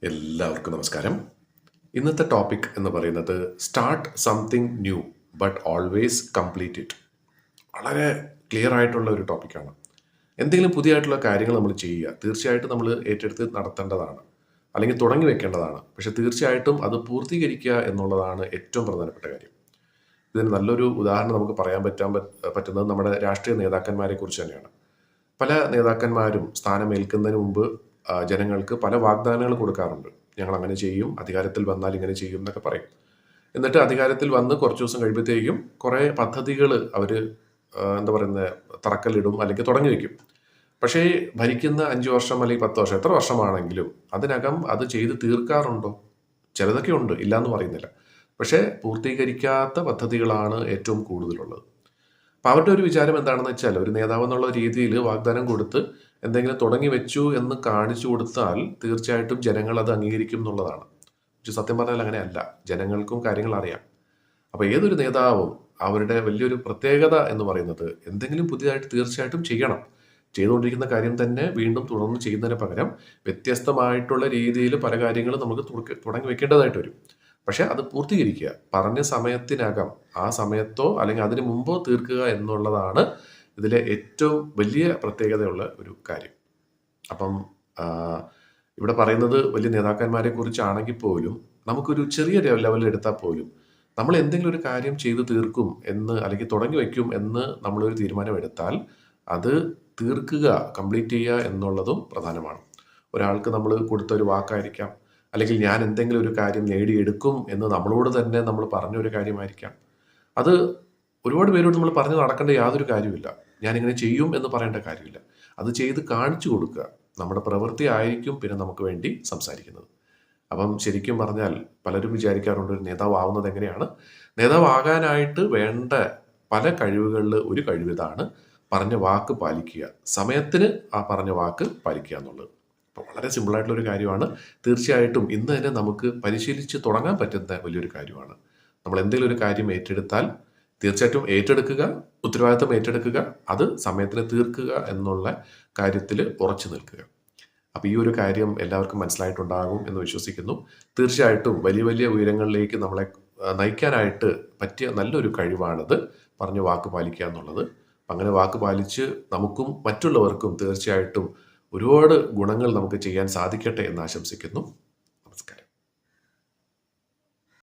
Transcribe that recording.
എല്ലാവർക്കും നമസ്കാരം. ഇന്നത്തെ ടോപ്പിക് എന്ന് പറയുന്നത് start something new but always complete it. വളരെ ക്ലിയർ ആയിട്ടുള്ള ഒരു ടോപ്പിക്കാണ്. എന്തെങ്കിലും പുതിയതായിട്ടുള്ള കാര്യങ്ങൾ നമ്മൾ ചെയ്യുക, തീർച്ചയായിട്ടും നമ്മൾ ഏറ്റെടുത്ത് നടത്തേണ്ടതാണ്, അല്ലെങ്കിൽ തുടങ്ങി വെക്കേണ്ടതാണ്. പക്ഷെ തീർച്ചയായിട്ടും അത് പൂർത്തീകരിക്കുക എന്നുള്ളതാണ് ഏറ്റവും പ്രധാനപ്പെട്ട കാര്യം. ഇതിന് നല്ലൊരു ഉദാഹരണം നമുക്ക് പറയാൻ പറ്റുന്നത് നമ്മുടെ രാഷ്ട്രീയ നേതാക്കന്മാരെ കുറിച്ച് തന്നെയാണ്. പല നേതാക്കന്മാരും സ്ഥാനമേൽക്കുന്നതിന് മുമ്പ് ജനങ്ങൾക്ക് പല വാഗ്ദാനങ്ങൾ കൊടുക്കാറുണ്ട്. ഞങ്ങൾ അങ്ങനെ ചെയ്യും, അധികാരത്തിൽ വന്നാൽ ഇങ്ങനെ ചെയ്യും എന്നൊക്കെ പറയും. എന്നിട്ട് അധികാരത്തിൽ വന്ന് കുറച്ച് ദിവസം കഴിയുമ്പോഴത്തേക്കും കുറേ പദ്ധതികൾ അവർ എന്താ പറയുന്നത് തറക്കല്ലിടും, അല്ലെങ്കിൽ തുടങ്ങി വയ്ക്കും. പക്ഷേ ഭരിക്കുന്ന 5 വർഷം അല്ലെങ്കിൽ 10 വർഷം എത്ര വർഷമാണെങ്കിലും അതിനകം അത് ചെയ്ത് തീർക്കാറുണ്ടോ? ചിലതൊക്കെ ഉണ്ട്, ഇല്ലയെന്ന് പറയുന്നില്ല. പക്ഷേ പൂർത്തീകരിക്കാത്ത പദ്ധതികളാണ് ഏറ്റവും കൂടുതലുള്ളത്. അപ്പോൾ അവരുടെ ഒരു വിചാരം എന്താണെന്ന് വെച്ചാൽ, ഒരു നേതാവ് എന്നുള്ള രീതിയിൽ വാഗ്ദാനം കൊടുത്ത് എന്തെങ്കിലും തുടങ്ങി വെച്ചു എന്ന് കാണിച്ചു കൊടുത്താൽ തീർച്ചയായിട്ടും ജനങ്ങൾ അത് അംഗീകരിക്കും എന്നുള്ളതാണ്. പക്ഷെ സത്യം പറഞ്ഞാൽ അങ്ങനെയല്ല. ജനങ്ങൾക്കും കാര്യങ്ങൾ അറിയാം. അപ്പോൾ ഏതൊരു നേതാവും അവരുടെ വലിയൊരു പ്രത്യേകത എന്ന് പറയുന്നത് എന്തെങ്കിലും പുതിയതായിട്ട് തീർച്ചയായിട്ടും ചെയ്യണം. ചെയ്തുകൊണ്ടിരിക്കുന്ന കാര്യം തന്നെ വീണ്ടും തുടർന്ന് ചെയ്യുന്നതിന് പകരം വ്യത്യസ്തമായിട്ടുള്ള രീതിയിൽ പല കാര്യങ്ങളും നമുക്ക് തുടങ്ങി വെക്കേണ്ടതായിട്ട് വരും. പക്ഷെ അത് പൂർത്തീകരിക്കുക, പറഞ്ഞ സമയത്തിനകം, ആ സമയത്തോ അല്ലെങ്കിൽ അതിന് മുമ്പോ തീർക്കുക എന്നുള്ളതാണ് ഇതിലെ ഏറ്റവും വലിയ പ്രത്യേകതയുള്ള ഒരു കാര്യം. അപ്പം ഇവിടെ പറയുന്നത് വലിയ നേതാക്കന്മാരെ കുറിച്ചാണെങ്കിൽ പോലും നമുക്കൊരു ചെറിയ ലെവലിൽ എടുത്താൽ പോലും നമ്മൾ എന്തെങ്കിലും ഒരു കാര്യം ചെയ്തു തീർക്കും എന്ന്, അല്ലെങ്കിൽ തുടങ്ങി വയ്ക്കും എന്ന് നമ്മളൊരു തീരുമാനം എടുത്താൽ അത് തീർക്കുക, കംപ്ലീറ്റ് ചെയ്യുക എന്നുള്ളതും പ്രധാനമാണ്. ഒരാൾക്ക് നമ്മൾ കൊടുത്ത ഒരു വാക്കായിരിക്കാം, അല്ലെങ്കിൽ ഞാൻ എന്തെങ്കിലും ഒരു കാര്യം നേടിയെടുക്കും എന്ന് നമ്മളോട് തന്നെ നമ്മൾ പറഞ്ഞൊരു കാര്യമായിരിക്കാം. അത് ഒരുപാട് പേരോട് നമ്മൾ പറഞ്ഞ് നടക്കേണ്ട യാതൊരു കാര്യമില്ല. ഞാനിങ്ങനെ ചെയ്യും എന്ന് പറയേണ്ട കാര്യമില്ല. അത് ചെയ്ത് കാണിച്ചു കൊടുക്കുക. നമ്മുടെ പ്രവൃത്തി ആയിരിക്കും പിന്നെ നമുക്ക് വേണ്ടി സംസാരിക്കുന്നത്. അപ്പം ശരിക്കും പറഞ്ഞാൽ പലരും വിചാരിക്കാറുണ്ട് ഒരു നേതാവ് ആവുന്നത് എങ്ങനെയാണ്. നേതാവാകാനായിട്ട് വേണ്ട പല കഴിവുകളിൽ ഒരു കഴിവിതാണ് പറഞ്ഞ വാക്ക് പാലിക്കുക, സമയത്തിന് ആ പറഞ്ഞ വാക്ക് പാലിക്കുക എന്നുള്ളത്. അപ്പോൾ വളരെ സിമ്പിളായിട്ടുള്ളൊരു കാര്യമാണ്. തീർച്ചയായിട്ടും ഇന്ന് തന്നെ നമുക്ക് പരിശീലിച്ച് തുടങ്ങാൻ പറ്റുന്ന വലിയൊരു കാര്യമാണ്. നമ്മൾ എന്തെങ്കിലും ഒരു കാര്യം ഏറ്റെടുത്താൽ തീർച്ചയായിട്ടും ഏറ്റെടുക്കുക, ഉത്തരവാദിത്തം ഏറ്റെടുക്കുക, അത് സമയത്തിന് തീർക്കുക എന്നുള്ള കാര്യത്തിൽ ഉറച്ചു നിൽക്കുക. അപ്പോൾ ഈ ഒരു കാര്യം എല്ലാവർക്കും മനസ്സിലായിട്ടുണ്ടാകും എന്ന് വിശ്വസിക്കുന്നു. തീർച്ചയായിട്ടും വലിയ വലിയ ഉയരങ്ങളിലേക്ക് നമ്മളെ നയിക്കാനായിട്ട് പറ്റിയ നല്ലൊരു കഴിവാണിത്, പറഞ്ഞ വാക്ക് പാലിക്കുക എന്നുള്ളത്. അങ്ങനെ വാക്ക് പാലിച്ച് നമുക്കും മറ്റുള്ളവർക്കും തീർച്ചയായിട്ടും ഒരുപാട് ഗുണങ്ങൾ നമുക്ക് ചെയ്യാൻ സാധിക്കട്ടെ എന്ന് ആശംസിക്കുന്നു.